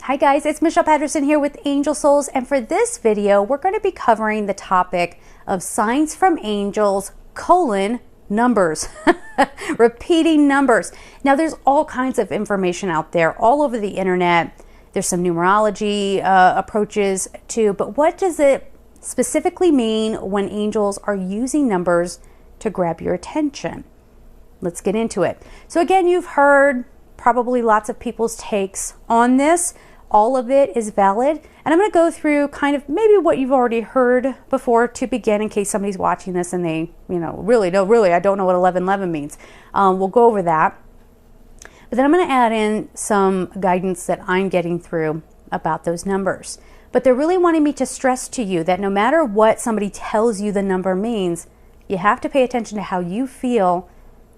Hi guys, it's Michelle Patterson here with Angel Souls, and for this video we're going to be covering the topic of signs from angels, numbers. Repeating numbers. Now there's all kinds of information out there all over the internet. There's some numerology approaches too, but what does it specifically mean when angels are using numbers to grab your attention? Let's get into it. So again, you've heard probably lots of people's takes on this. All of it is valid, and I'm going to go through kind of maybe what you've already heard before to begin, in case somebody's watching this and they, really I don't know what 1111 means. We'll go over that, but then I'm going to add in some guidance that I'm getting through about those numbers. But they're really wanting me to stress to you that no matter what somebody tells you the number means, you have to pay attention to how you feel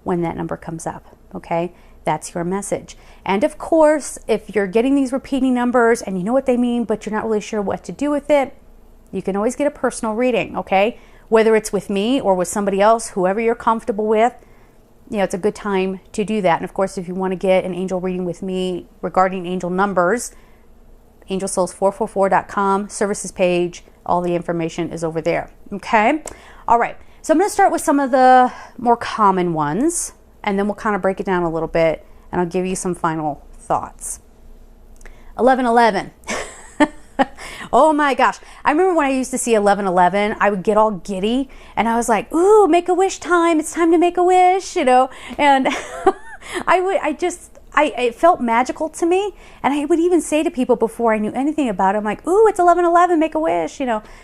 when that number comes up, okay? That's your message. And of course, if you're getting these repeating numbers and you know what they mean, but you're not really sure what to do with it, you can always get a personal reading, okay? Whether it's with me or with somebody else, whoever you're comfortable with, it's a good time to do that. And of course, if you want to get an angel reading with me regarding angel numbers, angelsouls444.com, services page, all the information is over there, okay? All right, so I'm going to start with some of the more common ones, and then we'll kind of break it down a little bit, and I'll give you some final thoughts. 1111. Oh my gosh. I remember when I used to see 1111, I would get all giddy, and I was like, ooh, make-a-wish time. It's time to make a wish, and it felt magical to me, and I would even say to people before I knew anything about it, I'm like, ooh, it's 1111, make a wish,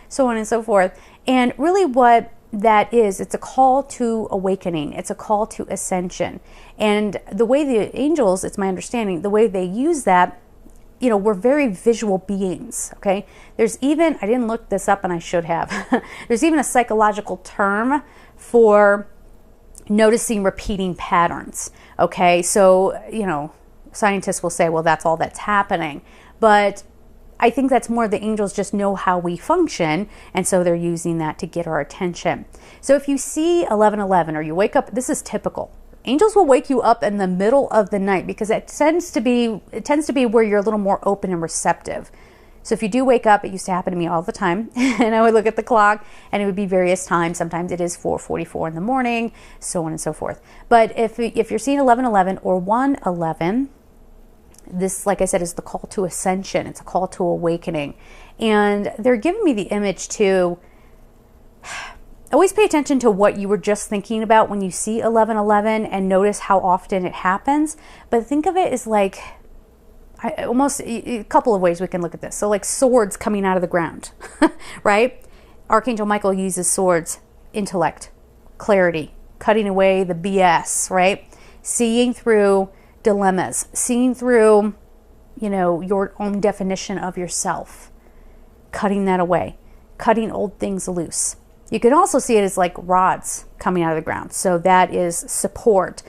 so on and so forth. And really what that is, it's a call to awakening. It's a call to ascension. And the way the angels, it's my understanding, the way they use that, we're very visual beings, okay? There's even, I didn't look this up and I should have, there's even a psychological term for noticing repeating patterns, okay? So, scientists will say, well, that's all that's happening. But I think that's more the angels just know how we function, and so they're using that to get our attention. So if you see 1111 or you wake up, this is typical. Angels will wake you up in the middle of the night because it tends to be where you're a little more open and receptive. So if you do wake up, it used to happen to me all the time, and I would look at the clock and it would be various times. Sometimes it is 4:44 in the morning, so on and so forth. But if you're seeing 1111 or 111, this, like I said, is the call to ascension. It's a call to awakening. And they're giving me the image to always pay attention to what you were just thinking about when you see 1111 and notice how often it happens. But think of it as like, a couple of ways we can look at this. So like swords coming out of the ground, right? Archangel Michael uses swords, intellect, clarity, cutting away the BS, right? Seeing through dilemmas, seeing through, your own definition of yourself, cutting that away, cutting old things loose. You can also see it as like rods coming out of the ground. So that is support,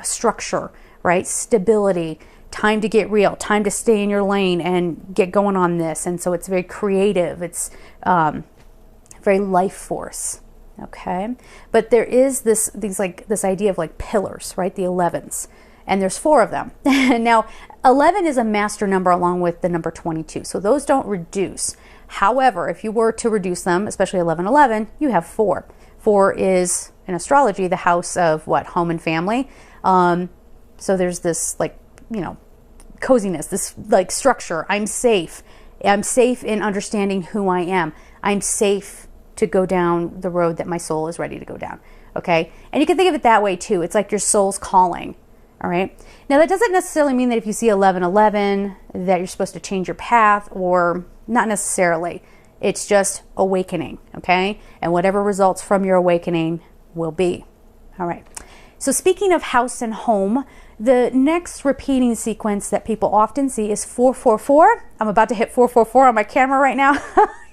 structure, right? Stability, time to get real, time to stay in your lane and get going on this. And so it's very creative. It's very life force. Okay. But there is this idea of like pillars, right? The 11s. And there's 4 of them. Now, 11 is a master number along with the number 22. So those don't reduce. However, if you were to reduce them, especially 1111, you have 4. 4 is, in astrology, the house of what? Home and family. So there's this coziness, this like structure. I'm safe. I'm safe in understanding who I am. I'm safe to go down the road that my soul is ready to go down. Okay? And you can think of it that way too. It's like your soul's calling. All right. Now that doesn't necessarily mean that if you see 1111 that you're supposed to change your path, or not necessarily. It's just awakening. Okay. And whatever results from your awakening will be. All right. So speaking of house and home, the next repeating sequence that people often see is 444. I'm about to hit 444 on my camera right now.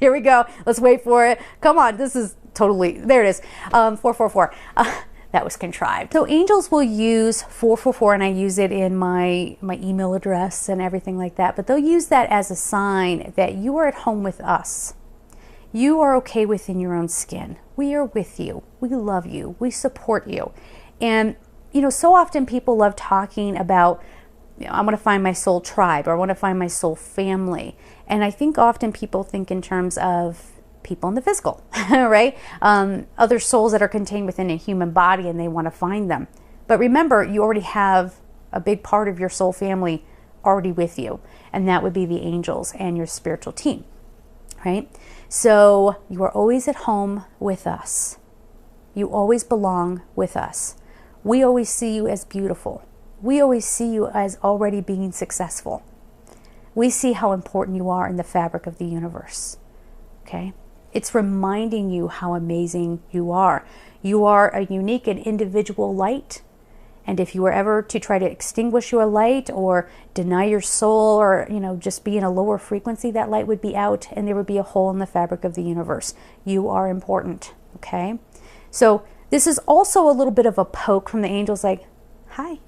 Here we go. Let's wait for it. Come on. This is totally, there it is. 444. That was contrived. So angels will use 444, and I use it in my email address and everything like that, but they'll use that as a sign that you are at home with us. You are okay within your own skin. We are with you. We love you. We support you. And, so often people love talking about I want to find my soul tribe, or I want to find my soul family. And I think often people think in terms of people in the physical, right? Other souls that are contained within a human body, and they want to find them. But remember, you already have a big part of your soul family already with you, and that would be the angels and your spiritual team, right? So you are always at home with us. You always belong with us. We always see you as beautiful. We always see you as already being successful. We see how important you are in the fabric of the universe, okay? It's reminding you how amazing you are. You are a unique and individual light. And if you were ever to try to extinguish your light or deny your soul, or, just be in a lower frequency, that light would be out and there would be a hole in the fabric of the universe. You are important, okay? So this is also a little bit of a poke from the angels, like, hi,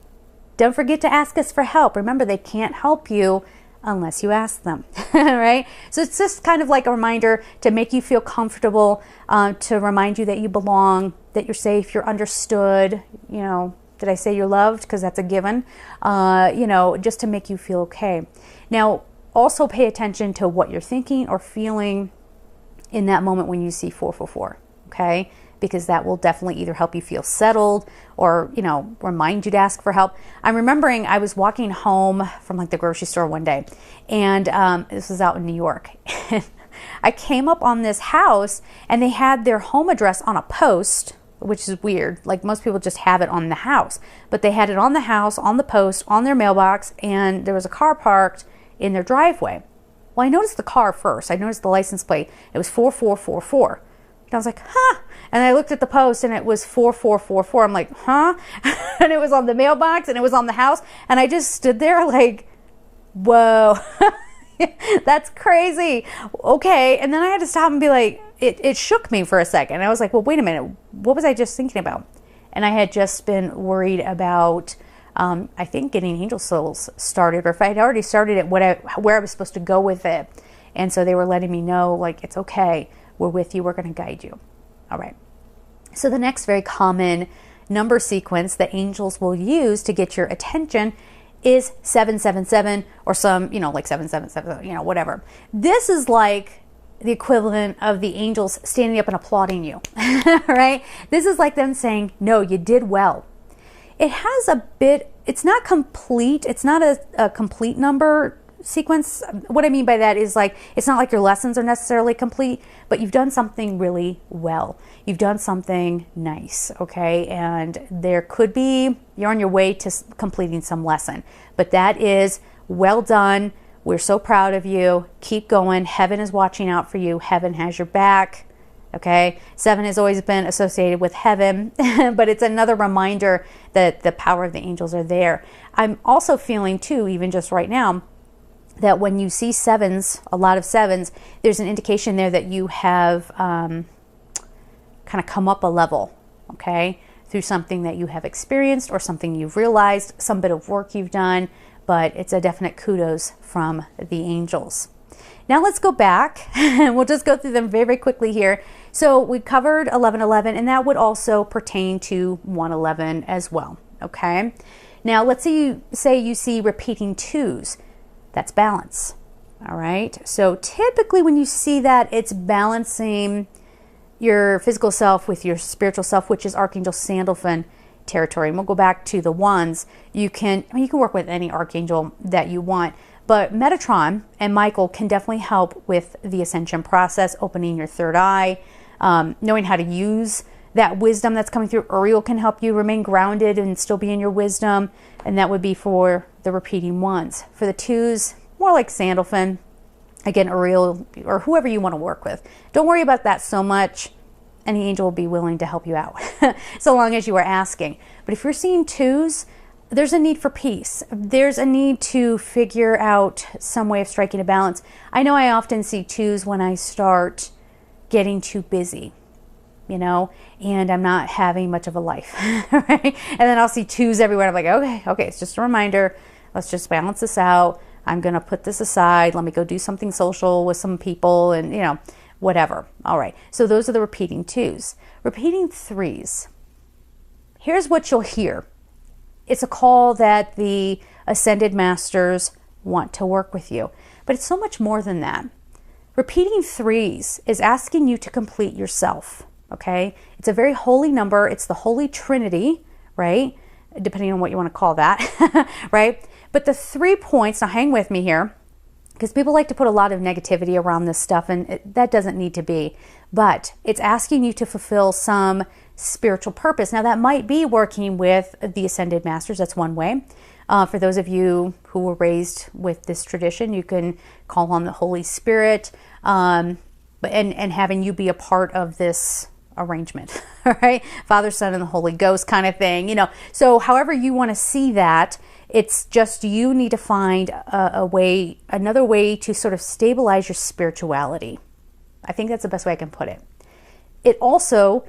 don't forget to ask us for help. Remember, they can't help you unless you ask them, right? So it's just kind of like a reminder to make you feel comfortable, to remind you that you belong, that you're safe, you're understood, did I say you're loved? Because that's a given, just to make you feel okay. Now, also pay attention to what you're thinking or feeling in that moment when you see 444, okay? Because that will definitely either help you feel settled or, remind you to ask for help. I'm remembering I was walking home from the grocery store one day, and this was out in New York. I came up on this house and they had their home address on a post, which is weird. Like, most people just have it on the house, but they had it on the house, on the post, on their mailbox, and there was a car parked in their driveway. Well, I noticed the car first. I noticed the license plate. It was 4444. And I was like, huh? And I looked at the post and it was 4444. I'm like, huh? And it was on the mailbox and it was on the house. And I just stood there like, whoa, that's crazy. Okay. And then I had to stop and be like, it shook me for a second. I was like, well, wait a minute. What was I just thinking about? And I had just been worried about, I think, getting angel souls started, or if I had already started it, where I was supposed to go with it. And so they were letting me know, like, it's okay. We're with you. We're going to guide you. All right. So the next very common number sequence that angels will use to get your attention is 777, or some, like 777, whatever. This is like the equivalent of the angels standing up and applauding you, right? This is like them saying, no, you did well. It has a bit, it's not complete. It's not a complete number sequence. What I mean by that is, like, it's not like your lessons are necessarily complete, but you've done something really well. You've done something nice, okay? And there could be, you're on your way to completing some lesson, but that is well done. We're so proud of you. Keep going. Heaven is watching out for you. Heaven has your back, okay? 7 has always been associated with heaven, but it's another reminder that the power of the angels are there. I'm also feeling too, even just right now, that when you see 7s, a lot of 7s, there's an indication there that you have kind of come up a level, okay, through something that you have experienced or something you've realized, some bit of work you've done, but it's a definite kudos from the angels. Now let's go back and we'll just go through them very, very quickly here. So we covered 1111, and that would also pertain to 111 as well, okay? Now let's say you see repeating 2s. That's balance, all right? So typically when you see that, it's balancing your physical self with your spiritual self, which is Archangel Sandalphon territory. And we'll go back to the ones. You can work with any archangel that you want, but Metatron and Michael can definitely help with the ascension process, opening your third eye, knowing how to use that wisdom that's coming through. Uriel can help you remain grounded and still be in your wisdom, and that would be for the repeating ones. For the 2s, more like Sandalphon, again, Uriel, or whoever you want to work with. Don't worry about that so much. Any angel will be willing to help you out, so long as you are asking. But if you're seeing 2s, there's a need for peace. There's a need to figure out some way of striking a balance. I know I often see 2s when I start getting too busy, and I'm not having much of a life, right? And then I'll see 2s everywhere. I'm like, okay, it's just a reminder. Let's just balance this out. I'm going to put this aside. Let me go do something social with some people and, whatever. All right. So those are the repeating 2s. Repeating 3s. Here's what you'll hear. It's a call that the ascended masters want to work with you. But it's so much more than that. Repeating threes is asking you to complete yourself, okay? It's a very holy number. It's the Holy Trinity, right? Depending on what you want to call that, right? But the 3 points, now hang with me here, because people like to put a lot of negativity around this stuff, and that doesn't need to be. But it's asking you to fulfill some spiritual purpose. Now, that might be working with the Ascended Masters. That's one way. For those of you who were raised with this tradition, you can call on the Holy Spirit, and having you be a part of this arrangement, all right? Father, Son, and the Holy Ghost kind of thing, you know. So however you want to see that, it's just you need to find another way to sort of stabilize your spirituality. I think that's the best way I can put it. It also,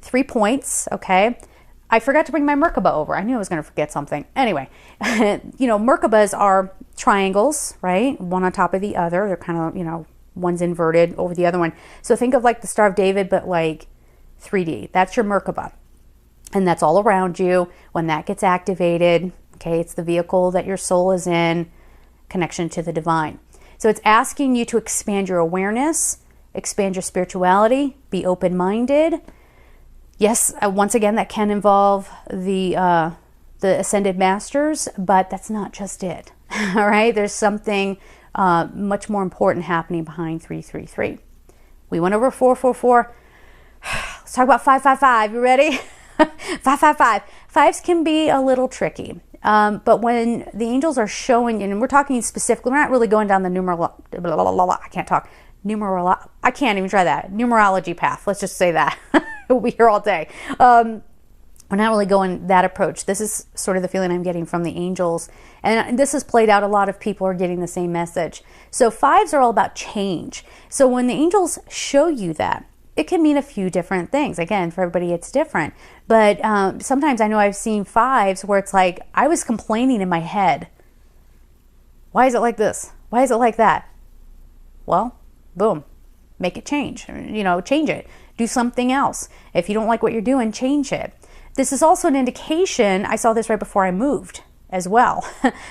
3 points, okay? I forgot to bring my Merkaba over. I knew I was going to forget something. Anyway, you know, Merkabas are triangles, right? One on top of the other. They're kind of, you know, one's inverted over the other one. So think of like the Star of David, but like 3D. That's your Merkaba. And that's all around you. When that gets activated, okay, it's the vehicle that your soul is in, connection to the divine. So it's asking you to expand your awareness, expand your spirituality, be open-minded. Yes, once again, that can involve the Ascended Masters, but that's not just it. All right, there's something much more important happening behind 333. We went over 444. Let's talk about 555. You ready? 555. Fives can be a little tricky. But when the angels are showing, and we're talking specifically, we're not really going down the I can't even try that. Numerology path. Let's just say that. We'll be here all day. We're not really going that approach. This is sort of the feeling I'm getting from the angels. And this has played out. A lot of people are getting the same message. So fives are all about change. So when the angels show you that, it can mean a few different things. Again, for everybody, it's different. But sometimes I know I've seen fives where it's like, I was complaining in my head. Why is it like this? Why is it like that? Well, boom, make it change. You know, change it. Do something else. If you don't like what you're doing, change it. This is also an indication, I saw this right before I moved as well,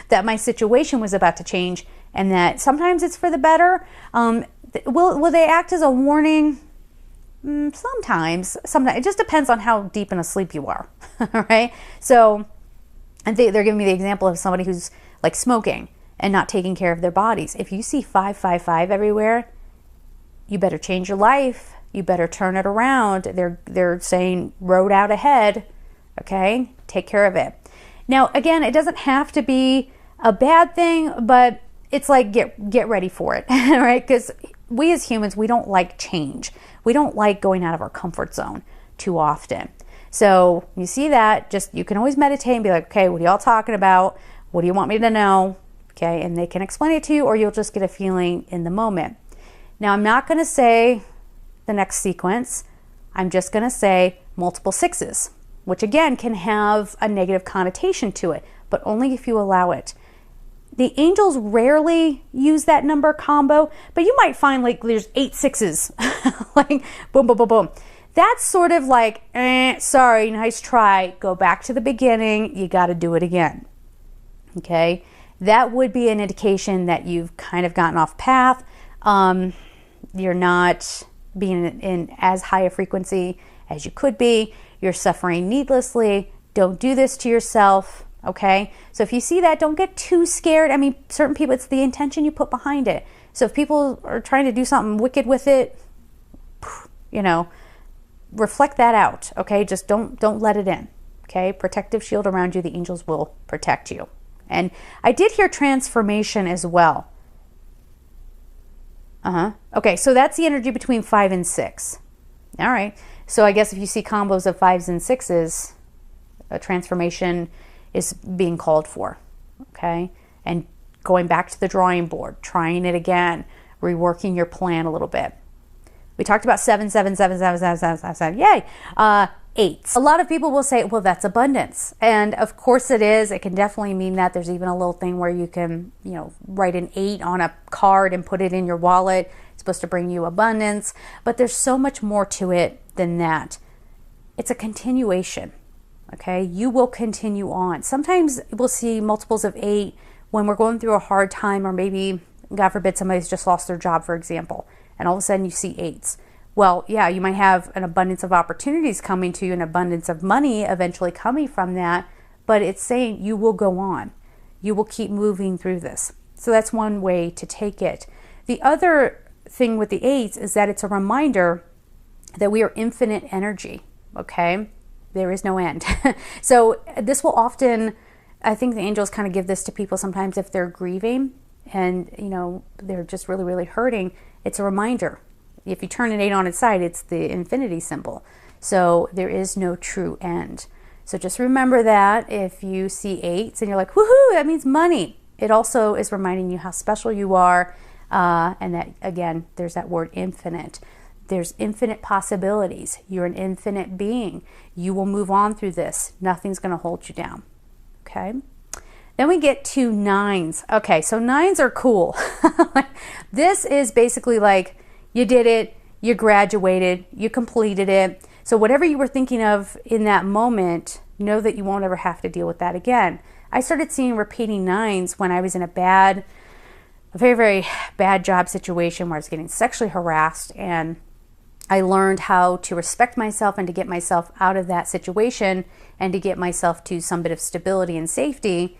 that my situation was about to change, and that sometimes it's for the better. Will they act as a warning? Sometimes. It just depends on how deep in a sleep you are, right? So, and they're giving me the example of somebody who's like smoking and not taking care of their bodies. If you see 555 everywhere, you better change your life. You better turn it around. They're saying road out ahead. Okay, take care of it. Now, again, it doesn't have to be a bad thing, but it's like get ready for it, right? Because we as humans, we don't like change. We don't like going out of our comfort zone too often. So you see that, just you can always meditate and be like, okay, what are y'all talking about? What do you want me to know? Okay, and they can explain it to you, or you'll just get a feeling in the moment. Now, I'm not going to say the next sequence. I'm just going to say multiple sixes, which again can have a negative connotation to it, but only if you allow it. The angels rarely use that number combo, but you might find like there's 8 sixes, like boom, boom, boom, boom. That's sort of like, sorry, nice try. Go back to the beginning. You got to do it again. Okay, that would be an indication that you've kind of gotten off path. You're not being in as high a frequency as you could be. You're suffering needlessly. Don't do this to yourself. Okay, so if you see that, don't get too scared. I mean, certain people, it's the intention you put behind it. So if people are trying to do something wicked with it, you know, reflect that out. Okay, just don't let it in. Okay, protective shield around you. The angels will protect you. And I did hear transformation as well. Okay, so that's the energy between 5 and 6. All right, so I guess if you see combos of 5s and 6s, a transformation is being called for. Okay, and going back to the drawing board, trying it again, reworking your plan a little bit. We talked about 7, 7, 7, 7, 7, 7, 7, 7. Yay! 8. A lot of people will say, well, that's abundance. And of course it is. It can definitely mean that. There's even a little thing where you can, you know, write an 8 on a card and put it in your wallet. It's supposed to bring you abundance. But there's so much more to it than that. It's a continuation. Okay, you will continue on. Sometimes we'll see multiples of 8 when we're going through a hard time, or maybe, God forbid, somebody's just lost their job, for example, and all of a sudden you see 8s. Well, yeah, you might have an abundance of opportunities coming to you, an abundance of money eventually coming from that, but it's saying you will go on. You will keep moving through this. So that's one way to take it. The other thing with the 8s is that it's a reminder that we are infinite energy, okay? There is no end. So this will often, I think the angels kind of give this to people sometimes if they're grieving and, you know, they're just really, really hurting. It's a reminder. If you turn an 8 on its side, it's the infinity symbol. So there is no true end. So just remember that if you see 8s and you're like, woohoo, that means money. It also is reminding you how special you are. And that, again, there's that word infinite. There's infinite possibilities. You're an infinite being. You will move on through this. Nothing's going to hold you down. Okay. Then we get to 9s. Okay, so 9s are cool. This is basically like you did it, you graduated, you completed it. So whatever you were thinking of in that moment, know that you won't ever have to deal with that again. I started seeing repeating 9s when I was in a very, very bad job situation where I was getting sexually harassed, and I learned how to respect myself and to get myself out of that situation and to get myself to some bit of stability and safety.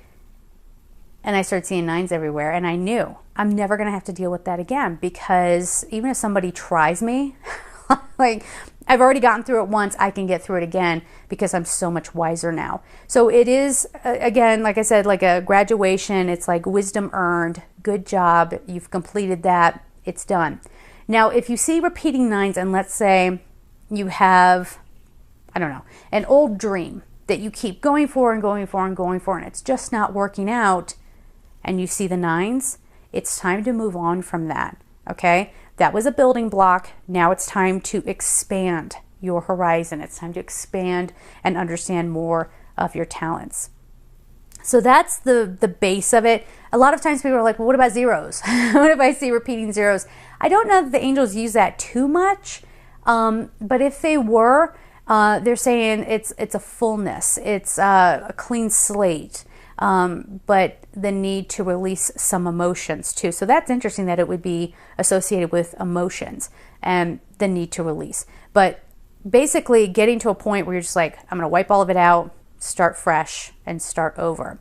And I started seeing 9s everywhere, and I knew I'm never going to have to deal with that again, because even if somebody tries me, like I've already gotten through it once, I can get through it again because I'm so much wiser now. So it is, again, like I said, like a graduation. It's like wisdom earned, good job, you've completed that, it's done. Now, if you see repeating 9s, and let's say you have, I don't know, an old dream that you keep going for and going for and going for, and it's just not working out, and you see the 9s, it's time to move on from that, okay? That was a building block. Now it's time to expand your horizon. It's time to expand and understand more of your talents. So that's the base of it. A lot of times people are like, well, what about zeros? What if I see repeating zeros? I don't know that the angels use that too much, but if they were, they're saying it's a fullness, it's a clean slate, but the need to release some emotions too. So that's interesting that it would be associated with emotions and the need to release. But basically getting to a point where you're just like, I'm going to wipe all of it out, start fresh, and start over.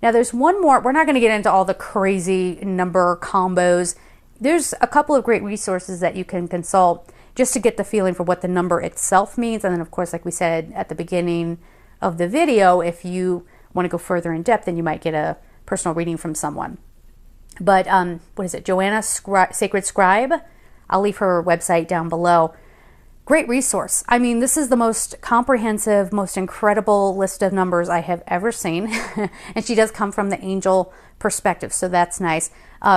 Now there's one more. We're not going to get into all the crazy number combos. There's a couple of great resources that you can consult just to get the feeling for what the number itself means. And then, of course, like we said at the beginning of the video, if you want to go further in depth, then you might get a personal reading from someone. But what is it? Joanna Sacred Scribe. I'll leave her website down below. Great resource. I mean, this is the most comprehensive, most incredible list of numbers I have ever seen. And she does come from the angel perspective, so that's nice.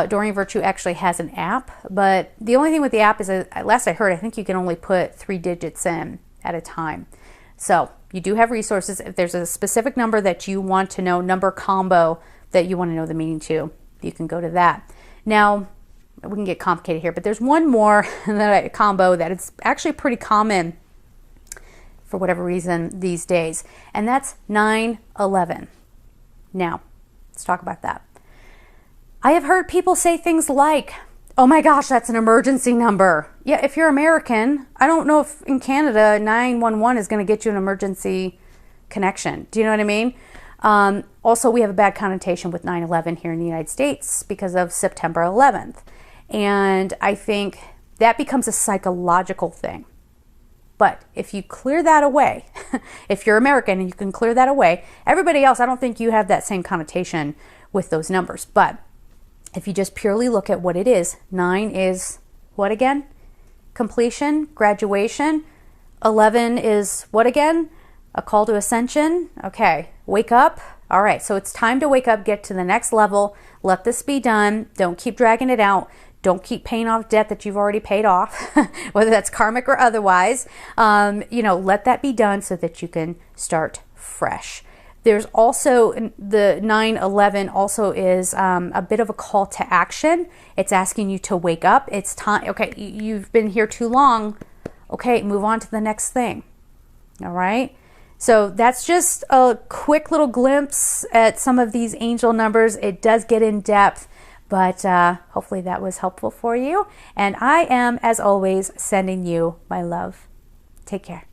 Doreen Virtue actually has an app, but the only thing with the app is, last I heard, I think you can only put 3 digits in at a time. So you do have resources. If there's a specific number that you want to know, number combo that you want to know the meaning to, you can go to that. Now, we can get complicated here, but there's one more combo that it's actually pretty common for whatever reason these days, and that's 9/11. Now, let's talk about that. I have heard people say things like, oh my gosh, that's an emergency number. Yeah, if you're American, I don't know if in Canada 911 is going to get you an emergency connection. Do you know what I mean? Also, we have a bad connotation with 9/11 here in the United States because of September 11th. And I think that becomes a psychological thing. But if you clear that away, if you're American and you can clear that away, everybody else, I don't think you have that same connotation with those numbers. But if you just purely look at what it is, 9 is what again? Completion, graduation. 11 is what again? A call to ascension. Okay, wake up. All right, so it's time to wake up, get to the next level. Let this be done. Don't keep dragging it out. Don't keep paying off debt that you've already paid off, whether that's karmic or otherwise. Let that be done so that you can start fresh. There's also the 9/11 also is a bit of a call to action. It's asking you to wake up. It's time. Okay, you've been here too long. Okay, move on to the next thing. All right. So that's just a quick little glimpse at some of these angel numbers. It does get in depth, but hopefully that was helpful for you. And I am, as always, sending you my love. Take care.